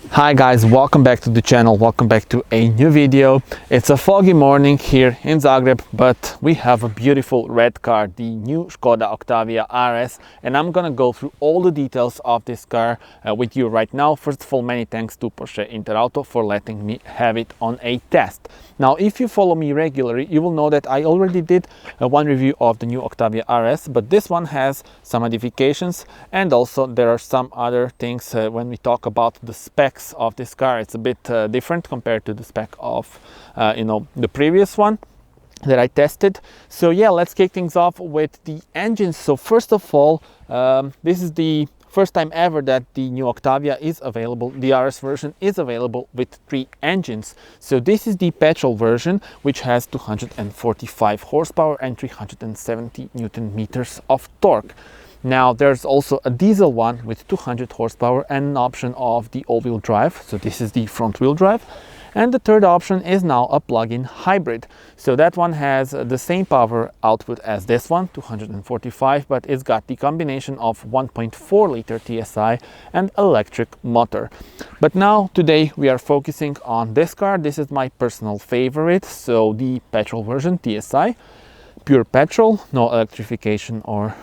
Hi guys, welcome back to the channel, welcome back to a new video. It's a foggy morning here in Zagreb, but we have a beautiful red car, the new Škoda Octavia RS, and I'm gonna go through all the details of this car with you right now. First of all, many thanks to Porsche Inter Auto for letting me have it on a test. Now, if you follow me regularly, you will know that I already did one review of the new Octavia RS, but this one has some modifications, and also there are some other things when we talk about the specs of this car. It's a bit different compared to the spec of the previous one that I tested. So yeah, let's kick things off with the engines. So first of all, this is the first time ever that the new Octavia is available. The RS version is available with 3 engines. So this is the petrol version, which has 245 horsepower and 370 Newton meters of torque. Now there's also a diesel one with 200 horsepower and an option of the all-wheel drive. So this is the front wheel drive. And the third option is now a plug-in hybrid. So that one has the same power output as this one, 245, but it's got the combination of 1.4 liter TSI and electric motor. But now today we are focusing on this car. This is my personal favorite. So the petrol version TSI, pure petrol, no electrification or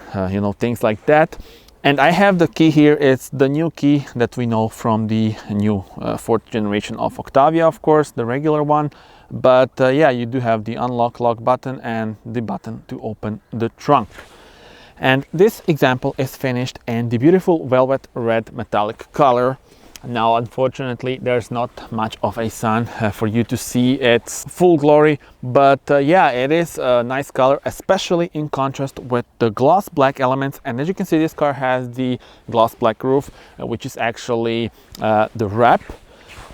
things like that. And I have the key here. It's the new key that we know from the new 4th generation of Octavia, of course, the regular one. But yeah, you do have the unlock lock button and the button to open the trunk. And this example is finished in the beautiful velvet red metallic color. Now, unfortunately, there's not much of a sun for you to see its full glory, but yeah, it is a nice color, especially in contrast with the gloss black elements. And as you can see, this car has the gloss black roof, which is actually the wrap.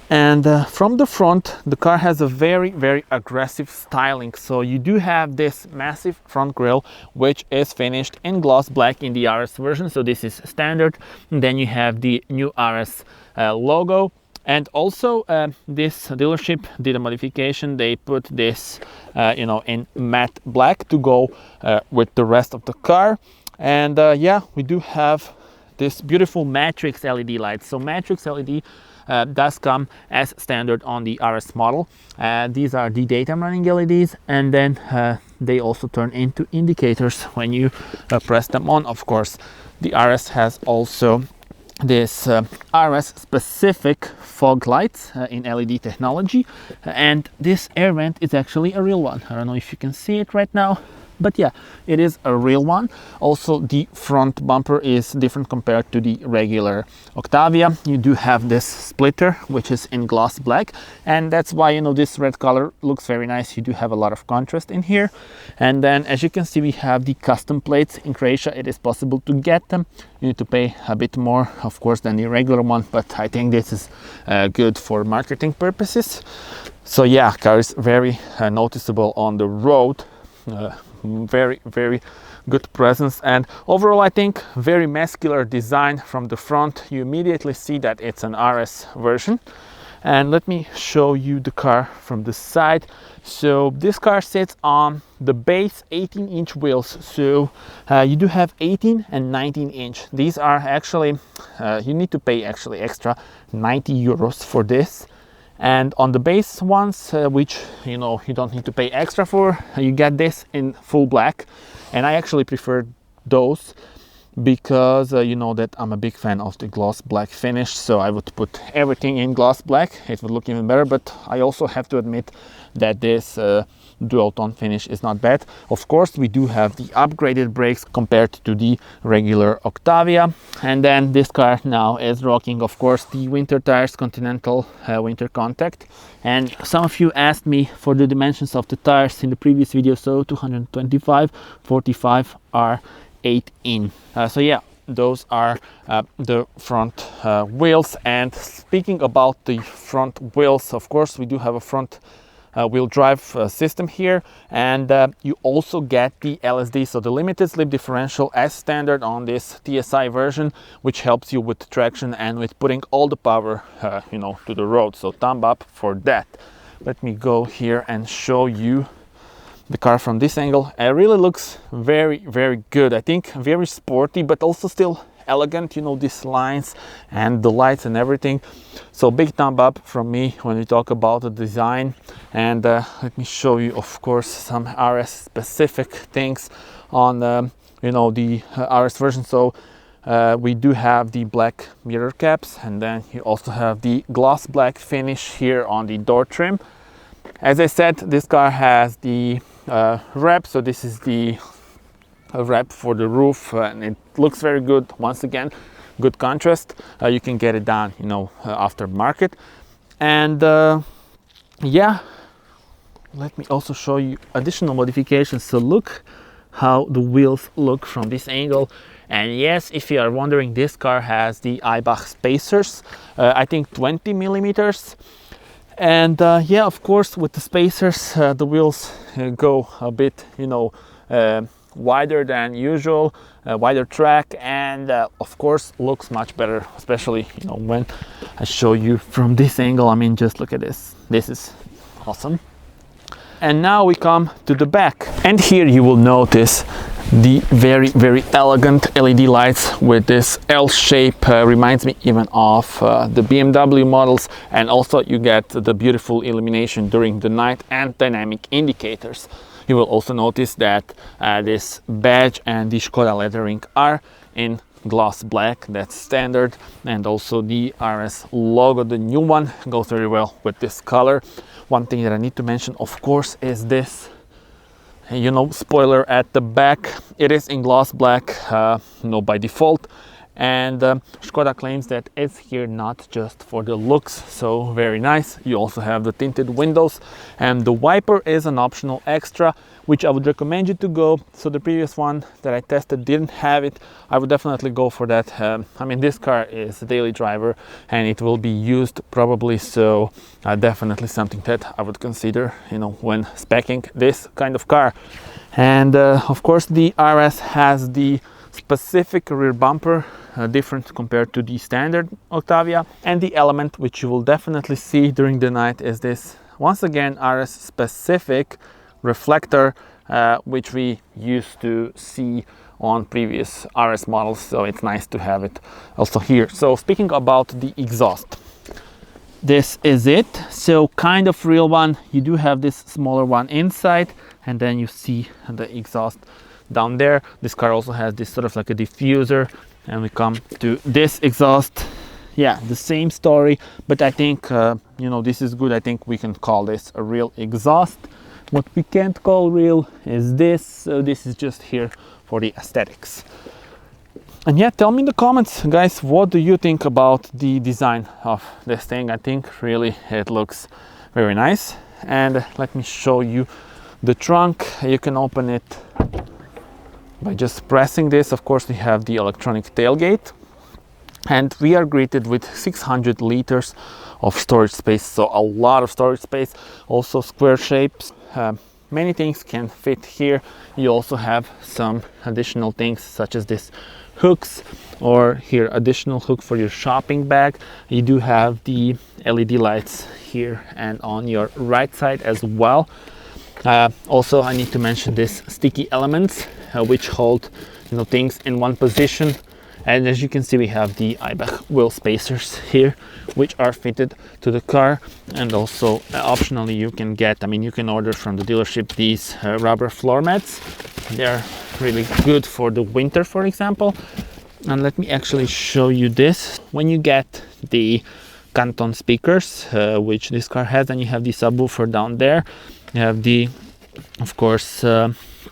And from the front, the car has a very aggressive styling. So you do have this massive front grille, which is finished in gloss black in the RS version. So this is standard. And then you have the new RS logo. And also this dealership did a modification. They put this in matte black to go with the rest of the car. And yeah, we do have this beautiful matrix LED lights. So matrix LED does come as standard on the RS model. These are the daytime running LEDs, and then they also turn into indicators when you press them on. Of course, the RS has also this RS specific fog lights in LED technology, and this air vent is actually a real one. I don't know if you can see it right now, but yeah, it is a real one. Also, the front bumper is different compared to the regular Octavia. You do have this splitter, which is in gloss black, and that's why this red color looks very nice. You do have a lot of contrast in here. And then, as you can see, we have the custom plates. In Croatia, it is possible to get them. You need to pay a bit more, of course, than the regular one, but I think this is good for marketing purposes. So yeah, car is very noticeable on the road. Very good presence, and overall I think very muscular design from the front. You immediately see that it's an RS version. And let me show you the car from the side. So this car sits on the base 18-inch wheels. So you do have 18 and 19-inch. These are actually you need to pay actually extra 90 euros for this. And on the base ones, which you don't need to pay extra for, you get this in full black. And I actually prefer those because you know that I'm a big fan of the gloss black finish. So I would put everything in gloss black. It would look even better. But I also have to admit that this dual tone finish is not bad. Of course, we do have the upgraded brakes compared to the regular Octavia. And then this car now is rocking, of course, the winter tires, Continental winter contact. And some of you asked me for the dimensions of the tires in the previous video. So 225 45 are 8 in. So yeah, those are the front wheels. And speaking about the front wheels, of course, we do have a front wheel drive system here, and you also get the LSD, so the limited slip differential as standard on this TSI version, which helps you with traction and with putting all the power to the road. So thumb up for that. Let me go here and show you the car from this angle. It really looks very good. I think very sporty, but also still elegant, you know, these lines and the lights and everything. So big thumb up from me when we talk about the design. And let me show you, of course, some RS specific things on you know, the RS version. So we do have the black mirror caps, and then you also have the gloss black finish here on the door trim. As I said, this car has the wrap, so this is the wrap for the roof, and it looks very good. Once again, good contrast. You can get it done, you know, aftermarket. And yeah, let me also show you additional modifications. So look how the wheels look from this angle. And yes, if you are wondering, this car has the Eibach spacers, I think 20 millimeters. And yeah, of course, with the spacers, the wheels go a bit, you know, wider than usual, wider track, and of course looks much better, especially, you know, when I show you from this angle. I mean, just look at this. This is awesome. And now we come to the back, and here you will notice the very elegant LED lights with this L shape. Reminds me even of the BMW models, and also you get the beautiful illumination during the night and dynamic indicators. You will also notice that this badge and the Škoda lettering are in gloss black. That's standard, and also the RS logo, the new one, goes very well with this color. One thing that I need to mention, of course, is this, you know, spoiler at the back. It is in gloss black, you know, by default, and Škoda claims that it's here not just for the looks, so very nice. You also have the tinted windows, and the wiper is an optional extra, which I would recommend you to go. So the previous one that I tested didn't have it. I would definitely go for that. I mean, this car is a daily driver and it will be used probably, so definitely something that I would consider, you know, when speccing this kind of car. And of course, the RS has the specific rear bumper, different compared to the standard Octavia. And the element which you will definitely see during the night is this, once again, RS specific reflector, which we used to see on previous RS models, so it's nice to have it also here. So speaking about the exhaust, this is it. So kind of real one. You do have this smaller one inside, and then you see the exhaust down there. This car also has this sort of like a diffuser, and we come to this exhaust. Yeah, the same story, but I think you know, this is good. I think we can call this a real exhaust. What we can't call real is this, so this is just here for the aesthetics. And yeah, tell me in the comments, guys, what do you think about the design of this thing? I think really it looks very nice. And let me show you the trunk. You can open it by just pressing this. Of course, we have the electronic tailgate, and we are greeted with 600 liters of storage space, so a lot of storage space. Also square shapes. Many things can fit here. You also have some additional things such as this hooks, or here additional hook for your shopping bag. You do have the LED lights here and on your right side as well. Also, I need to mention this sticky elements which hold, you know, things in one position. And as you can see, we have the Eibach wheel spacers here, which are fitted to the car. And also optionally you can get, I mean, you can order from the dealership these rubber floor mats. They're really good for the winter, for example. And let me actually show you this. When you get the Canton speakers, which this car has, and you have the subwoofer down there, you have the, of course,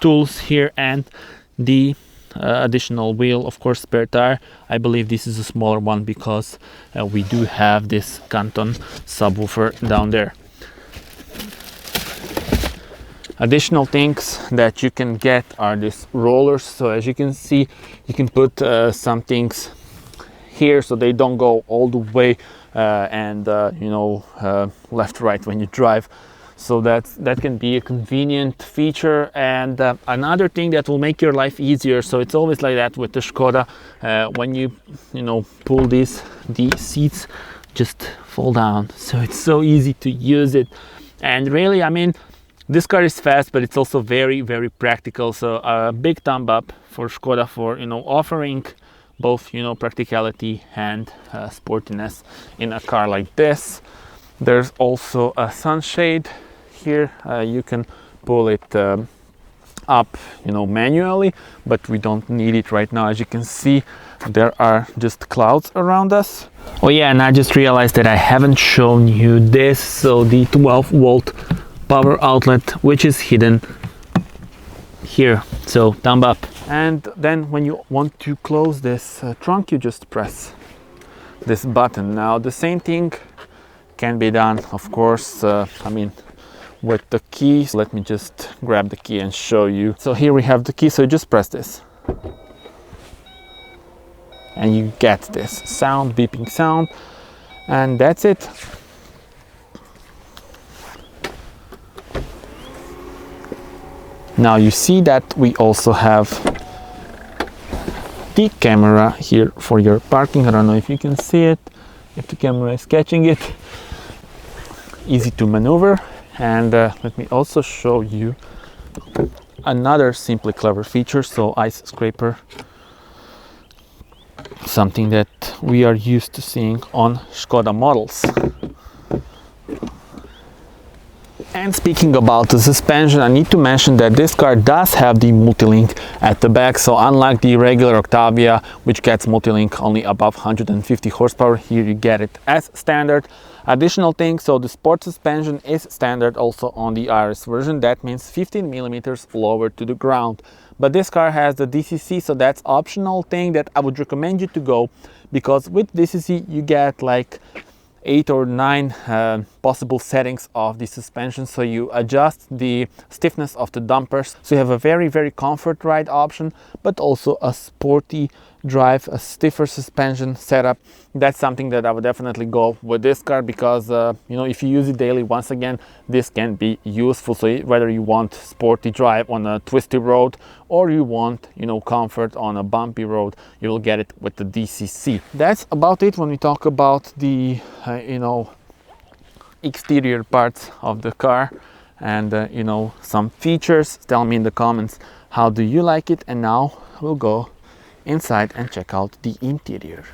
tools here, and the additional wheel, of course, spare tire. I believe this is a smaller one because we do have this Canton subwoofer down there. Additional things that you can get are these rollers. So as you can see, you can put some things here so they don't go all the way and you know, left right when you drive. So that can be a convenient feature. And another thing that will make your life easier, so it's always like that with the Škoda, when you know, pull these, the seats just fall down, so it's so easy to use it. And really, I mean, this car is fast, but it's also very practical. So a big thumb up for Škoda for, you know, offering both, you know, practicality and sportiness in a car like this. There's also a sunshade here. You can pull it up, you know, manually, but we don't need it right now. As you can see, there are just clouds around us. Oh yeah, and I just realized that I haven't shown you this. So the 12-volt power outlet, which is hidden here, so thumb up. And then when you want to close this trunk, you just press this button. Now the same thing can be done, of course, I mean, with the keys. Let me just grab the key and show you. So here we have the key, so you just press this and you get this sound, beeping sound, and that's it. Now you see that we also have the camera here for your parking. I don't know if you can see it, if the camera is catching it. Easy to maneuver. And let me also show you another simply clever feature. So ice scraper, something that we are used to seeing on Škoda models. And speaking about the suspension, I need to mention that this car does have the multi-link at the back. So unlike the regular Octavia, which gets multi-link only above 150 horsepower, here you get it as standard. Additional thing, so the sport suspension is standard also on the RS version. That means 15 millimeters lower to the ground. But this car has the DCC, so that's optional thing that I would recommend you to go, because with DCC you get like 8 or 9 possible settings of the suspension. So you adjust the stiffness of the dampers, so you have a very comfort ride option, but also a sporty drive, a stiffer suspension setup. That's something that I would definitely go with this car, because you know, if you use it daily, once again, this can be useful. So whether you want sporty drive on a twisty road, or you want, you know, comfort on a bumpy road, you will get it with the DCC. That's about it when we talk about the you know, exterior parts of the car, and you know, some features. Tell me in the comments, how do you like it? And now we'll go inside and check out the interior.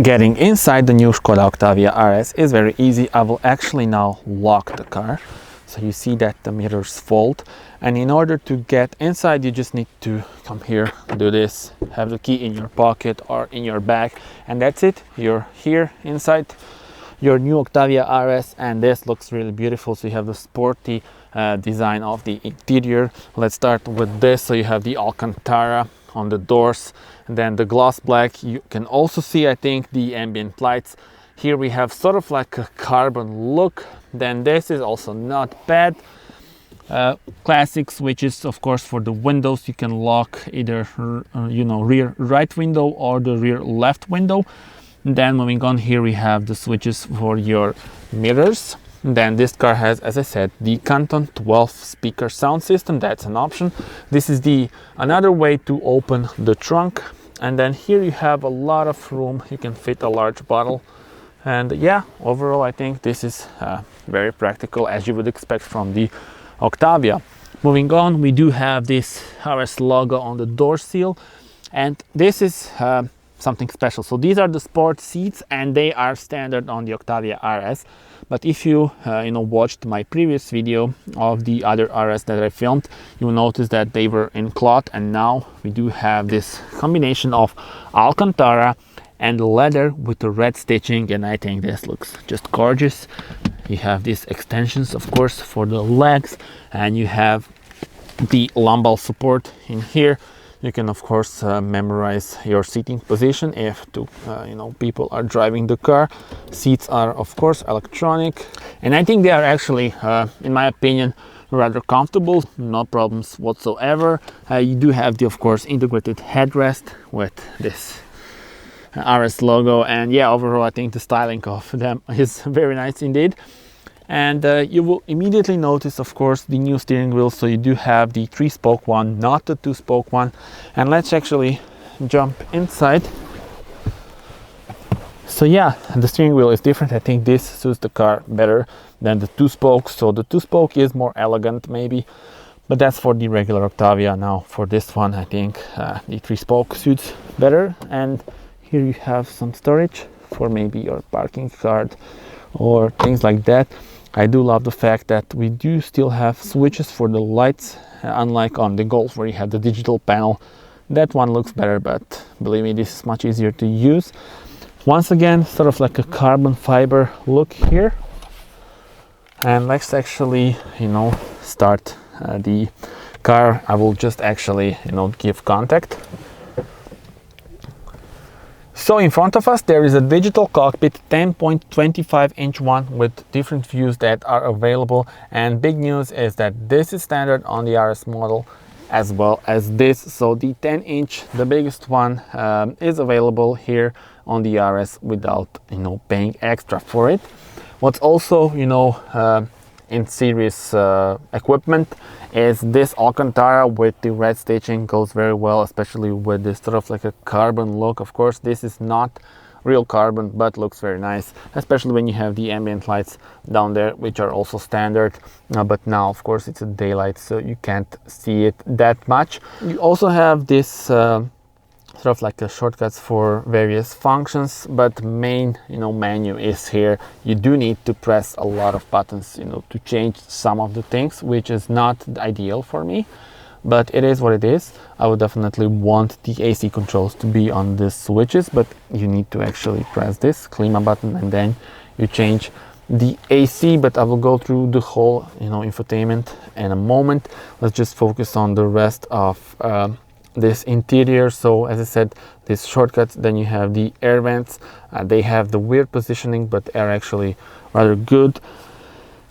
Getting inside the new Škoda Octavia RS is very easy. I will actually now lock the car. So you see that the mirrors fold, and in order to get inside you just need to come here, do this, have the key in your pocket or in your bag, and that's it. You're here inside your new Octavia RS, and this looks really beautiful. So you have the sporty design of the interior. Let's start with this. So you have the Alcantara on the doors, and then the gloss black. You can also see, I think, the ambient lights. Here we have sort of like a carbon look. Then this is also not bad. Classic switches, of course, for the windows. You can lock either you know, rear right window or the rear left window. And then moving on, here we have the switches for your mirrors. Then this car has, as I said, the Canton 12 speaker sound system. That's an option. This is the another way to open the trunk. And then here you have a lot of room. You can fit a large bottle. And yeah, overall I think this is very practical, as you would expect from the Octavia. Moving on, we do have this RS logo on the door seal, and this is something special. So these are the sport seats, and they are standard on the Octavia RS. But if you you know, watched my previous video of the other RS that I filmed, you will notice that they were in cloth, and now we do have this combination of Alcantara and leather with the red stitching, and I think this looks just gorgeous. You have these extensions, of course, for the legs, and you have the lumbar support in here. You can, of course, memorize your seating position if you know, people are driving the car. Seats are, of course, electronic, and I think they are actually, in my opinion, rather comfortable. No problems whatsoever. You do have the, of course, integrated headrest with this RS logo, and yeah, overall I think the styling of them is very nice indeed. And you will immediately notice, of course, the new steering wheel. So you do have the 3-spoke one, not the 2-spoke one. And let's actually jump inside. So yeah, the steering wheel is different. I think this suits the car better than the 2-spoke. So the 2-spoke is more elegant maybe, But that's for the regular Octavia. Now for this one, I think the 3-spoke suits better. And here you have some storage for maybe your parking card or things like that. I do love the fact that we do still have switches for the lights, unlike on the Golf where you have the digital panel. That one looks better, but believe me, this is much easier to use. Once again, sort of like a carbon fiber look here. And let's actually, start the car. I will just actually, give contact. So in front of us there is a digital cockpit, 10.25-inch one with different views that are available, and big news is that this is standard on the RS model as well as this. So the 10-inch, the biggest one, is available here on the RS without paying extra for it. What's also in series equipment is this Alcantara with the red stitching. Goes very well, especially with this sort of like a carbon look. Of course, this is not real carbon, but looks very nice, especially when you have the ambient lights down there, which are also standard. But now, of course, it's a daylight, so you can't see it that much. You also have this sort of like a shortcuts for various functions, but main menu is here. You do need to press a lot of buttons to change some of the things, which is not ideal for me, but it is what it is. I would definitely want the AC controls to be on the switches, but you need to actually press this klima button and then you change the AC. But I will go through the whole infotainment in a moment. Let's just focus on the rest of this interior. So as I said, these shortcuts, then you have the air vents. They have the weird positioning, but are actually rather good.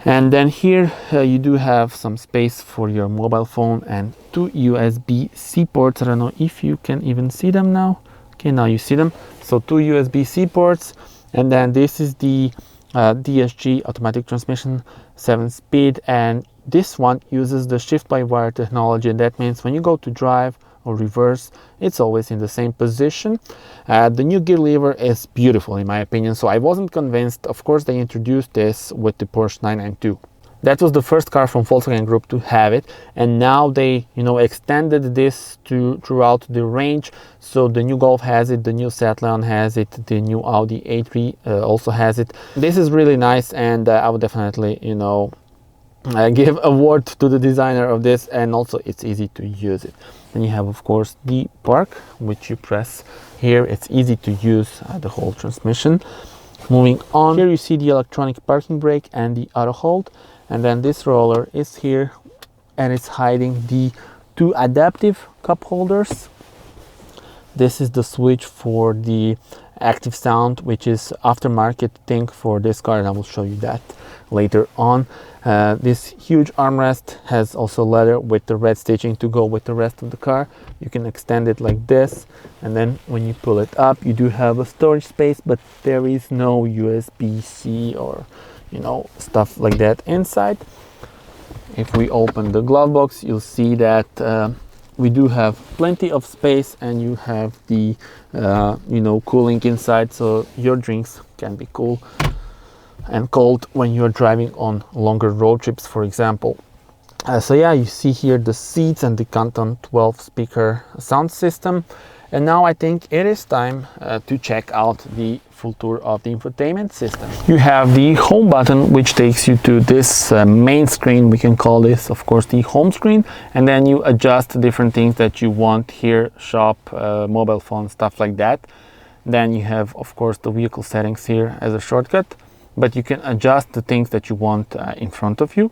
And then here you do have some space for your mobile phone and 2 USB-C ports. I don't know if you can even see them now. Okay, now you see them. So 2 USB-C ports, and then this is the DSG automatic transmission, 7-speed, and this one uses the shift-by-wire technology. And that means when you go to drive or reverse, it's always in the same position. The new gear lever is beautiful in my opinion, so I wasn't convinced. Of course, they introduced this with the Porsche 992. That was the first car from Volkswagen Group to have it, and now they extended this throughout the range. So the new Golf has it, the new Seat Leon has it, the new Audi A3 also has it. This is really nice, and I would definitely give a word to the designer of this, and also it's easy to use it. Then you have, of course, the park, which you press here. It's easy to use, the whole transmission. Moving on, here you see the electronic parking brake and the auto hold, and then this roller is here and it's hiding the 2 adaptive cup holders. This is the switch for the active sound, which is aftermarket thing for this car, and I will show you that later on. This huge armrest has also leather with the red stitching to go with the rest of the car. You can extend it like this, and then when you pull it up, you do have a storage space, but there is no USB-C or stuff like that inside. If we open the glove box, you'll see that we do have plenty of space, and you have the cooling inside, so your drinks can be cool and cold when you're driving on longer road trips, for example. So yeah, you see here the seats and the Canton 12 speaker sound system. And now I think it is time to check out the full tour of the infotainment system. You have the home button, which takes you to this main screen. We can call this, of course, the home screen, and then you adjust different things that you want here, shop, mobile phone, stuff like that. Then you have, of course, the vehicle settings here as a shortcut, but you can adjust the things that you want in front of you.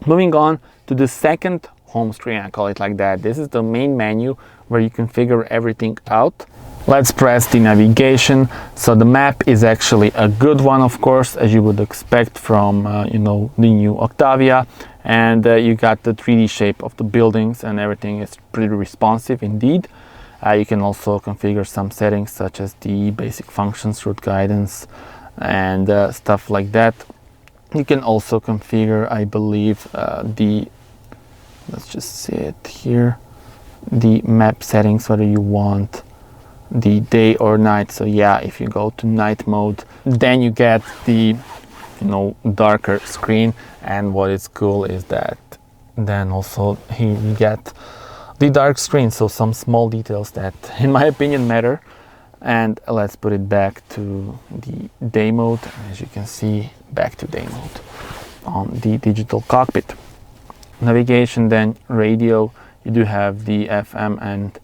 Moving on to the second home screen, I call it like that. This is the main menu where you can figure everything out. Let's press the navigation. So the map is actually a good one, of course, as you would expect from the new Octavia, and you got the 3D shape of the buildings, and everything is pretty responsive indeed. You can also configure some settings such as the basic functions, route guidance, and stuff like that. You can also configure, I believe, let's just see it here, the map settings, whether you want the day or night. So yeah, if you go to night mode, then you get the darker screen. And what is cool is that Then also here you get the dark screen, so some small details that in my opinion matter. And let's put it back to the day mode. As you can see, back to day mode on the digital cockpit. Navigation, then radio, you do have the FM and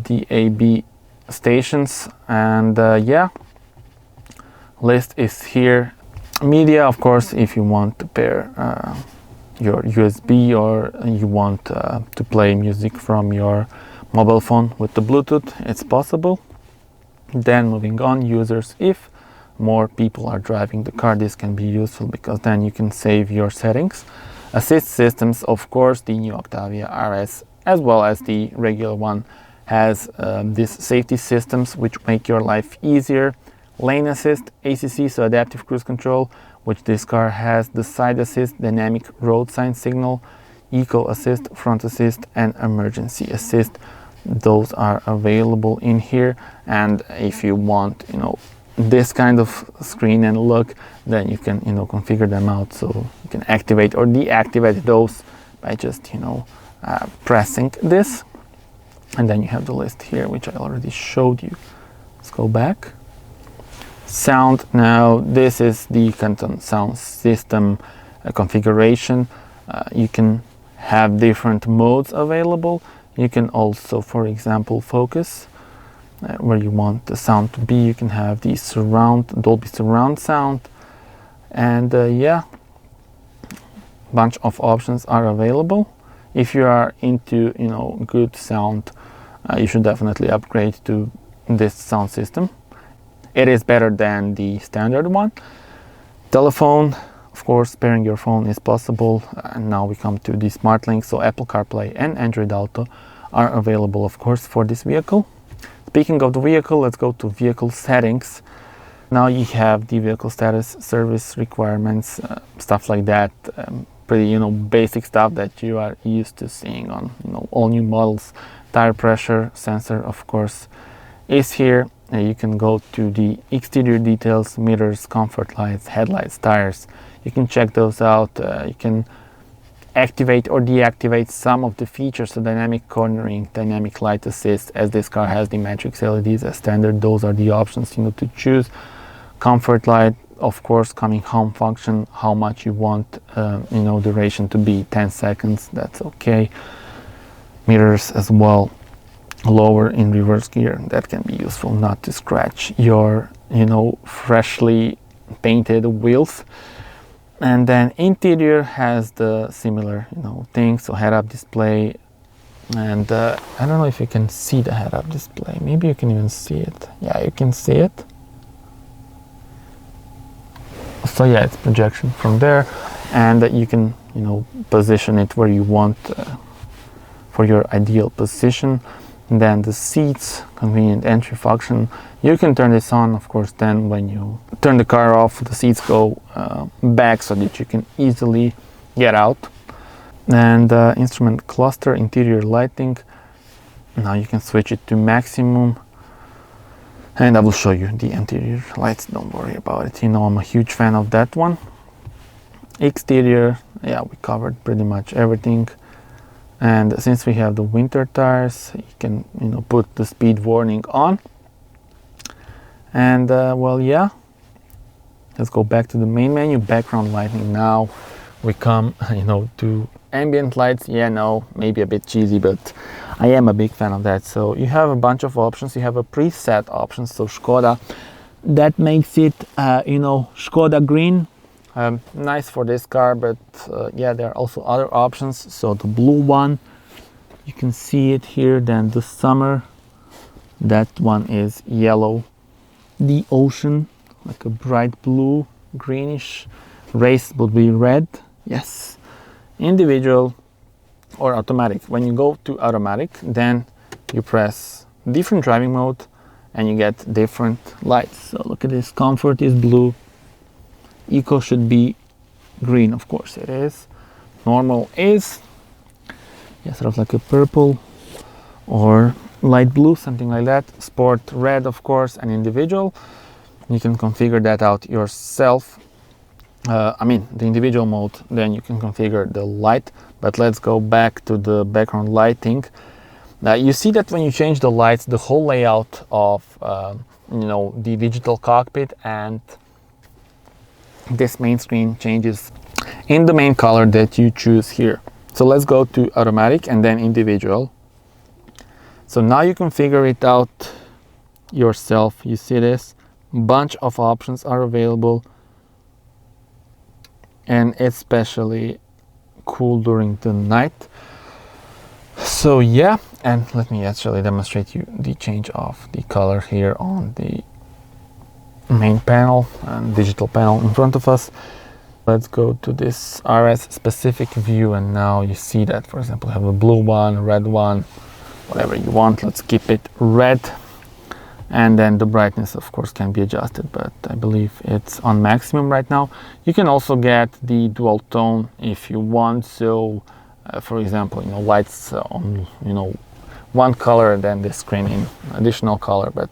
DAB stations, and yeah, list is here. Media, of course, if you want to pair your USB, or you want to play music from your mobile phone with the Bluetooth, it's possible. Then moving on, users, if more people are driving the car, this can be useful because then you can save your settings. Assist systems, of course, the new Octavia RS as well as the regular one has these safety systems which make your life easier. Lane assist, ACC, so adaptive cruise control, which this car has, the side assist, dynamic road sign signal, eco assist, front assist, and emergency assist. Those are available in here. And if you want, this kind of screen and look, then you can, configure them out, so you can activate or deactivate those by just, pressing this. And then you have the list here, which I already showed you. Let's go back. Sound, now this is the Canton sound system configuration. You can have different modes available. You can also, for example, focus where you want the sound to be. You can have the Dolby surround sound, and yeah, bunch of options are available. If you are into good sound, you should definitely upgrade to this sound system. It is better than the standard one. Telephone, of course, pairing your phone is possible. And now we come to the smart link, so Apple CarPlay and Android Auto are available, of course, for this vehicle. Speaking of the vehicle, let's go to vehicle settings. Now you have the vehicle status, service requirements, stuff like that. Pretty basic stuff that you are used to seeing on all new models. Tire pressure sensor, of course, is here. You can go to the exterior details, mirrors, comfort lights, headlights, tires. You can check those out. You can activate or deactivate some of the features, so dynamic cornering, dynamic light assist, as this car has the matrix LEDs as standard. Those are the options to choose. Comfort light, of course, coming home function, how much you want duration to be, 10 seconds, that's okay. Mirrors as well, lower in reverse gear, that can be useful not to scratch your freshly painted wheels. And then interior has the similar thing, so head-up display, and I don't know if you can see the head-up display. Maybe you can even see it. Yeah, you can see it. So yeah, it's projection from there, and you can position it where you want for your ideal position. And then the seats, convenient entry function, you can turn this on, of course. Then when you turn the car off, the seats go back so that you can easily get out. And instrument cluster, interior lighting, now you can switch it to maximum, and I will show you the interior lights, don't worry about it. I'm a huge fan of that one. Exterior, yeah, we covered pretty much everything. And since we have the winter tires, you can put the speed warning on. And well, yeah, let's go back to the main menu, background lighting. Now we come to ambient lights. Yeah, no, maybe a bit cheesy, but I am a big fan of that. So you have a bunch of options. You have a preset options, so Škoda, that makes it Škoda green. Nice for this car, but yeah, there are also other options. So the blue one, you can see it here. Then the summer, that one is yellow. The ocean, like a bright blue, greenish. Race would be red. Yes. Individual or automatic. When you go to automatic, then you press different driving mode and you get different lights. So look at this, comfort is blue. Eco should be green, of course it is. Normal is sort of like a purple or light blue, something like that. Sport, red, of course, and individual. You can configure that out yourself. I mean the individual mode, then you can configure the light. But let's go back to the background lighting. Now you see that when you change the lights, the whole layout of you know, the digital cockpit and this main screen changes in the main color that you choose here. So let's go to automatic and then individual. So now you can figure it out yourself. You see this bunch of options are available, and especially cool during the night. So yeah, and let me actually demonstrate you the change of the color here on the main panel and digital panel in front of us. Let's go to this RS specific view, and now you see that, for example, you have a blue one, a red one, whatever you want. Let's keep it red. And then the brightness of course can be adjusted, but I believe it's on maximum right now. You can also get the dual tone if you want. So for example, you know, lights on, you know, one color, then the screen in additional color, but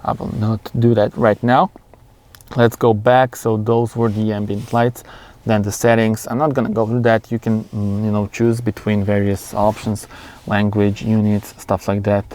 I will not do that right now. Let's go back. So those were the ambient lights. Then the settings, I'm not gonna go through that. You can you know, choose between various options, language, units, stuff like that.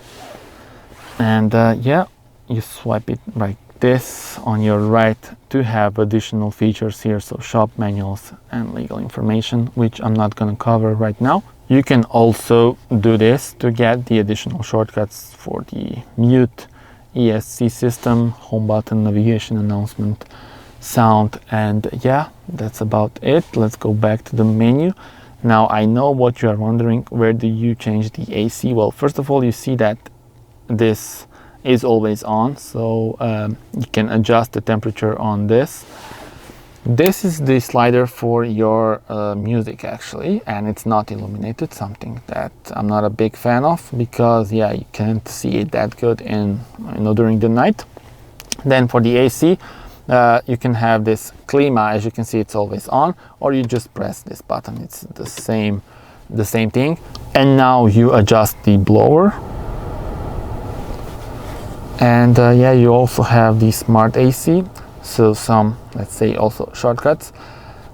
And yeah, you swipe it like this on your right to have additional features here. So shop manuals and legal information, which I'm not going to cover right now. You can also do this to get the additional shortcuts for the mute, ESC system, home button, navigation, announcement, sound, and yeah, that's about it. Let's go back to the menu. Now I know what you are wondering, where do you change the AC? Well, first of all, you see that this is always on, so you can adjust the temperature on this. This is the slider for your music actually, and it's not illuminated, something that I'm not a big fan of, because yeah, you can't see it that good in, you know, during the night. Then for the AC, you can have this klima. As you can see, it's always on, or you just press this button. It's the same thing. And now you adjust the blower. And yeah, you also have the smart AC, so some, let's say, also shortcuts.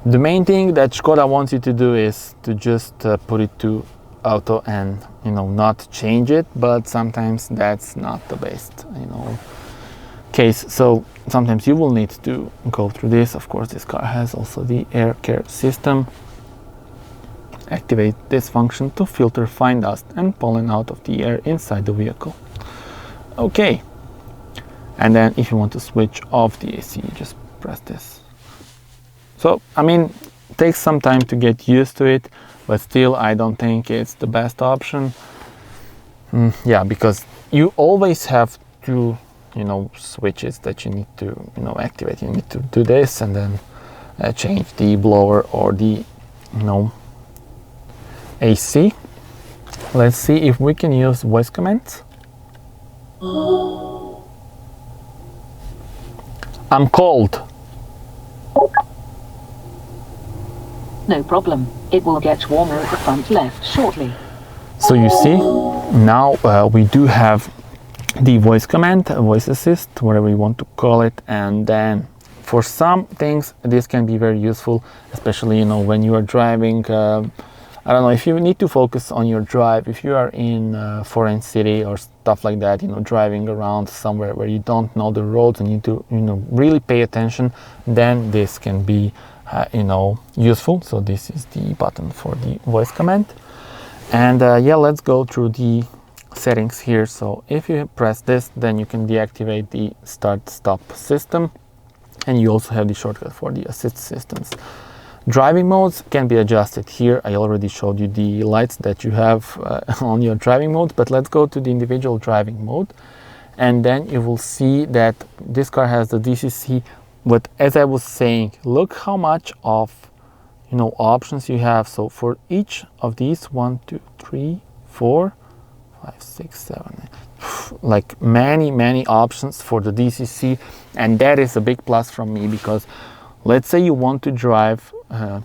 The main thing that Škoda wants you to do is to just put it to auto and, you know, not change it, but sometimes that's not the best, you know, case. So sometimes you will need to go through this. Of course, this car has also the air care system. Activate this function to filter fine dust and pollen out of the air inside the vehicle. Okay. And then if you want to switch off the AC, you just press this. So, I mean, it takes some time to get used to it, but still I don't think it's the best option. Yeah, because you always have two, you know, switches that you need to, you know, activate. You need to do this and then change the blower or the, you know, AC. Let's see if we can use voice commands. I'm cold. No problem. It will get warmer at the front left shortly. So you see, now we do have the voice command, voice assist, whatever you want to call it. And then for some things, this can be very useful, especially, you know, when you are driving. I don't know, if you need to focus on your drive, if you are in a foreign city or stuff like that, you know, driving around somewhere where you don't know the roads and you need to, you know, really pay attention, then this can be, you know, useful. So this is the button for the voice command. And yeah, let's go through the settings here. So if you press this, then you can deactivate the start-stop system. And you also have the shortcut for the assist systems. Driving modes can be adjusted here. I already showed you the lights that you have on your driving mode, but let's go to the individual driving mode, and then you will see that this car has the DCC. But as I was saying, look how much of, you know, options you have. So for each of these, 1, 2, 3, 4, 5, 6, 7, like many options for the DCC, and that is a big plus from me, because let's say you want to drive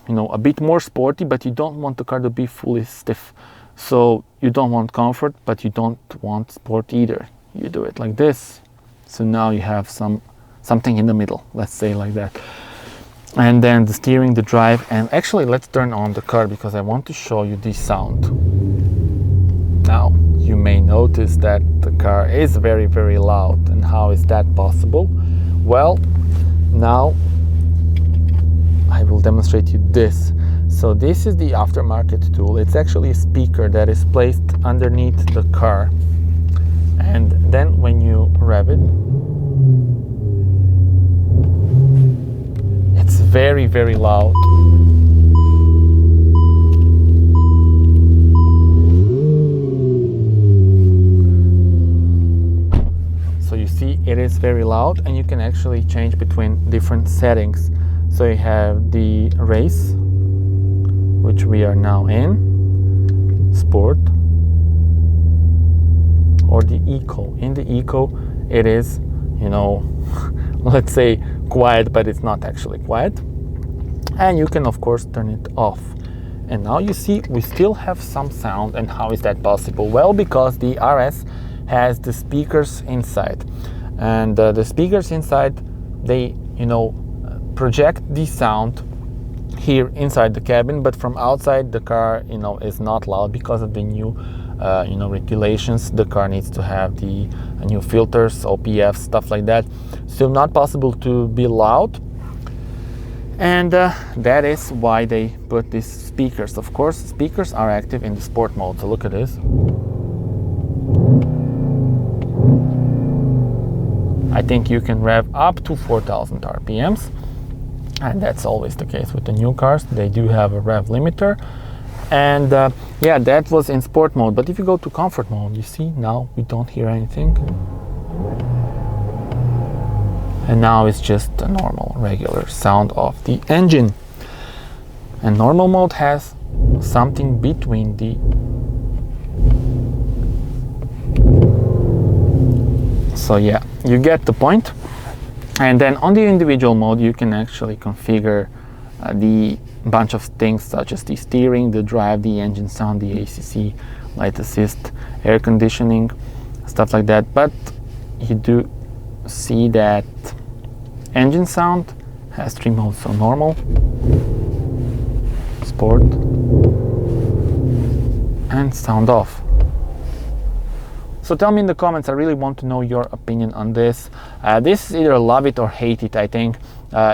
you know, a bit more sporty, but you don't want the car to be fully stiff. So you don't want comfort, but you don't want sport either. You do it like this. So now you have something in the middle, let's say like that. and then the steering, the drive. And actually, let's turn on the car because I want to show you the sound. Now you may notice that the car is very, very loud. And how is that possible? Well, now I will demonstrate you this. So this is the aftermarket tool. It's actually a speaker that is placed underneath the car, and then when you rev it, it's very, very loud. So you see it is very loud, and you can actually change between different settings. So you have the race, which we are now in, sport, or the eco. In the eco, it is, you know, let's say quiet, but it's not actually quiet. And you can of course turn it off. And now you see we still have some sound. And how is that possible? Well, because the RS has the speakers inside, and the speakers inside, they, you know, project the sound here inside the cabin, but from outside the car, you know, is not loud because of the new you know, regulations. The car needs to have the new filters, OPF, stuff like that. Still not possible to be loud, and that is why they put these speakers. Of course, speakers are active in the sport mode. So look at this. I think you can rev up to 4,000 RPMs. And that's always the case with the new cars. They do have a rev limiter. And yeah, that was in sport mode. But if you go to comfort mode, you see now we don't hear anything. And now it's just a normal, regular sound of the engine. And normal mode has something between the... So yeah, you get the point. And then on the individual mode, you can actually configure the bunch of things such as the steering, the drive, the engine sound, the ACC, light assist, air conditioning, stuff like that. But you do see that engine sound has 3 modes, so normal, sport, and sound off. So tell me in the comments, I really want to know your opinion on this. This is either love it or hate it, I think.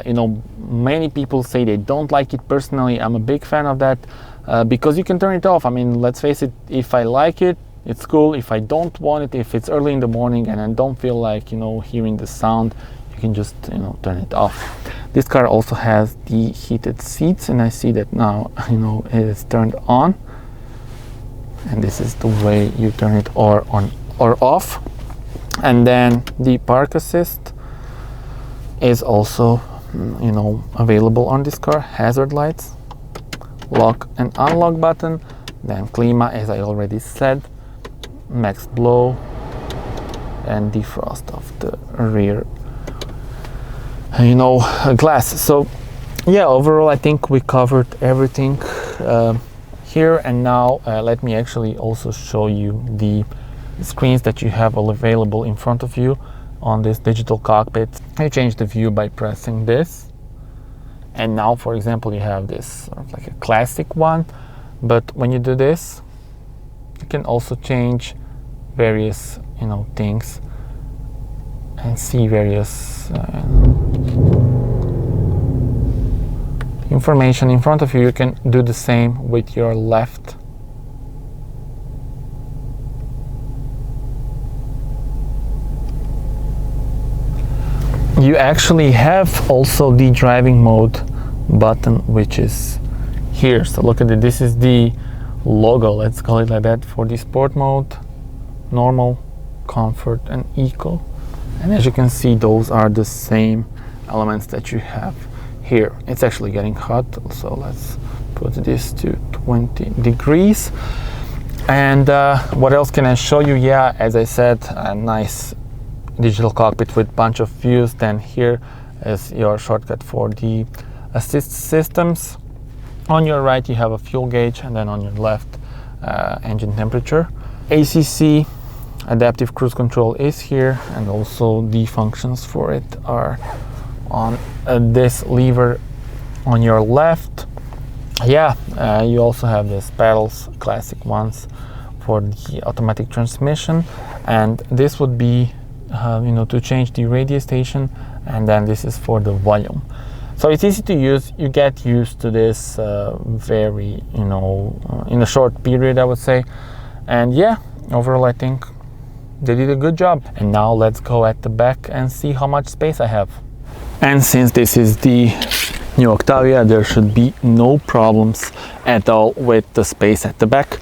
You know, many people say they don't like it. Personally, I'm a big fan of that because you can turn it off. I mean, let's face it, if I like it, it's cool. If I don't want it, if it's early in the morning and I don't feel like, you know, hearing the sound, you can just, you know, turn it off. This car also has the heated seats, and I see that now, you know, it is turned on. And this is the way you turn it or on or off. And then the park assist is also, you know, available on this car. Hazard lights, lock and unlock button, then Klima, as I already said, max blow, and defrost of the rear, you know, glass. So yeah, overall I think we covered everything here. And now let me actually also show you the screens that you have all available in front of you on this digital cockpit. You change the view by pressing this, and now, for example, you have this sort of like a classic one, but when you do this, you can also change various, you know, things and see various information in front of you. You can do the same with your left. You actually have also the driving mode button, which is here. So look at it, this is the logo, let's call it like that, for the sport mode, normal, comfort, and eco. And as you can see, those are the same elements that you have here. It's actually getting hot, so let's put this to 20 degrees. And what else can I show you? Yeah, as I said, a nice digital cockpit with bunch of views. Then here is your shortcut for the assist systems. On your right you have a fuel gauge, and then on your left engine temperature. ACC, adaptive cruise control, is here, and also the functions for it are on this lever on your left, yeah, you also have these pedals, classic ones for the automatic transmission, and this would be you know, to change the radio station, and then this is for the volume. So it's easy to use. You get used to this very, you know, in a short period, I would say. And yeah, overall I think they did a good job. And now let's go at the back and see how much space I have. And since this is the new Octavia, there should be no problems at all with the space at the back.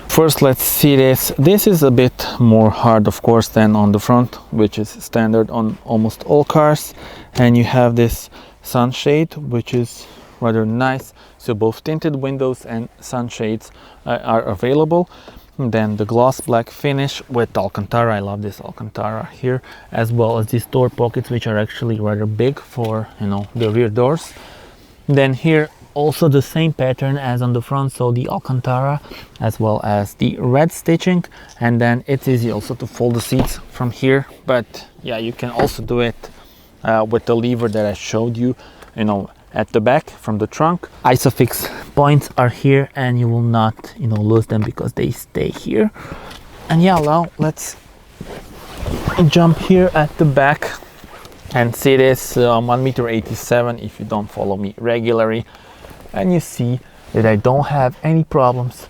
First, let's see this. This is a bit more hard, of course, than on the front, which is standard on almost all cars. And you have this sunshade, which is rather nice. So both tinted windows and sunshades are available. And then the gloss black finish with Alcantara. I love this Alcantara here, as well as these door pockets, which are actually rather big for, you know, the rear doors. Then here also the same pattern as on the front, so the Alcantara as well as the red stitching. And then it's easy also to fold the seats from here, but yeah, you can also do it with the lever that I showed you, you know, at the back from the trunk. Isofix points are here, and you will not, you know, lose them because they stay here. And yeah, now let's jump here at the back and see this 1.87 m if you don't follow me regularly. And you see that I don't have any problems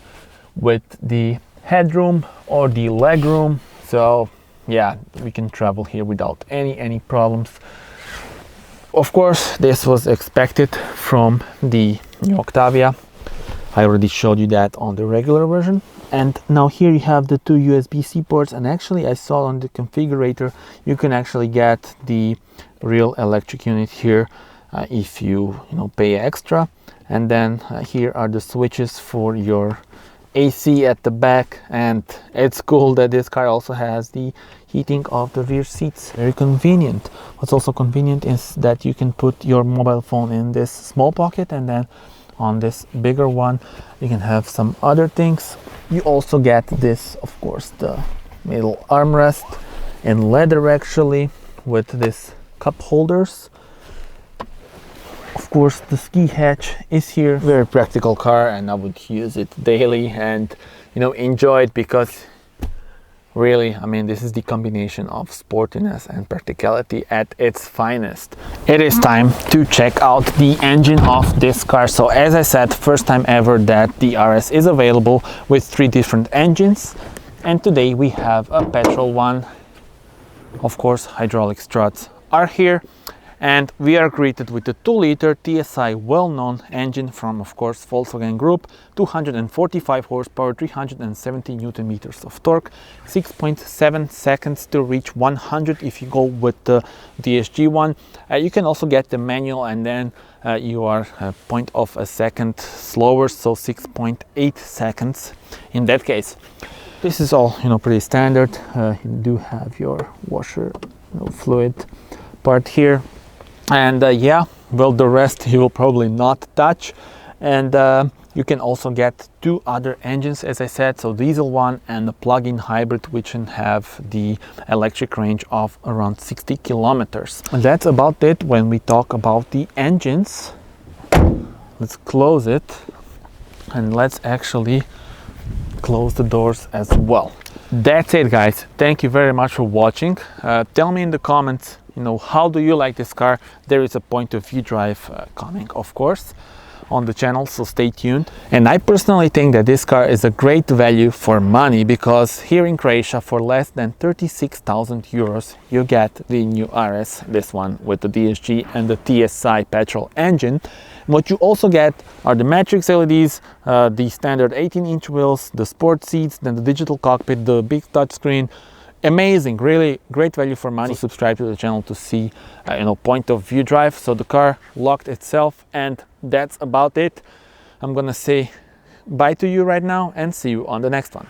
with the headroom or the legroom. So yeah, we can travel here without any problems. Of course, this was expected from the new Octavia. I already showed you that on the regular version. And now here you have the two USB-C ports, and actually I saw on the configurator you can actually get the real electric unit here if you pay extra. And then here are the switches for your AC at the back, and it's cool that this car also has the heating of the rear seats. Very convenient. What's also convenient is that you can put your mobile phone in this small pocket, and then on this bigger one you can have some other things. You also get this, of course, the middle armrest in leather actually, with this cup holders. Of course, the ski hatch is here. Very practical car, and I would use it daily and enjoy it, because really, I mean, this is the combination of sportiness and practicality at its finest. It is time to check out the engine of this car. So as I said, first time ever that the RS is available with 3 different engines, and today we have a petrol one. Of course, hydraulic struts are here. And we are greeted with the 2-liter TSI well-known engine from, of course, Volkswagen Group, 245 horsepower, 370 Newton meters of torque, 6.7 seconds to reach 100 if you go with the DSG one. You can also get the manual, and then you are a 0.1 second slower, so 6.8 seconds in that case. This is all pretty standard. You do have your washer fluid part here. And yeah, well, the rest you will probably not touch. And you can also get 2 other engines, as I said, so diesel one and a plug-in hybrid, which can have the electric range of around 60 kilometers. And that's about it when we talk about the engines. Let's close it, and let's actually close the doors as well. That's it, guys. Thank you very much for watching. Tell me in the comments, how do you like this car? There is a point of view drive coming, of course, on the channel, so stay tuned. And I personally think that this car is a great value for money, because here in Croatia for less than 36,000 euros you get the new RS, this one with the DSG and the TSI petrol engine. What you also get are the matrix LEDs, the standard 18-inch wheels, the sport seats, then the digital cockpit, the big touchscreen. Amazing, really great value for money. So subscribe to the channel to see point of view drive. So the car locked itself, and that's about it. I'm gonna say bye to you right now, and see you on the next one.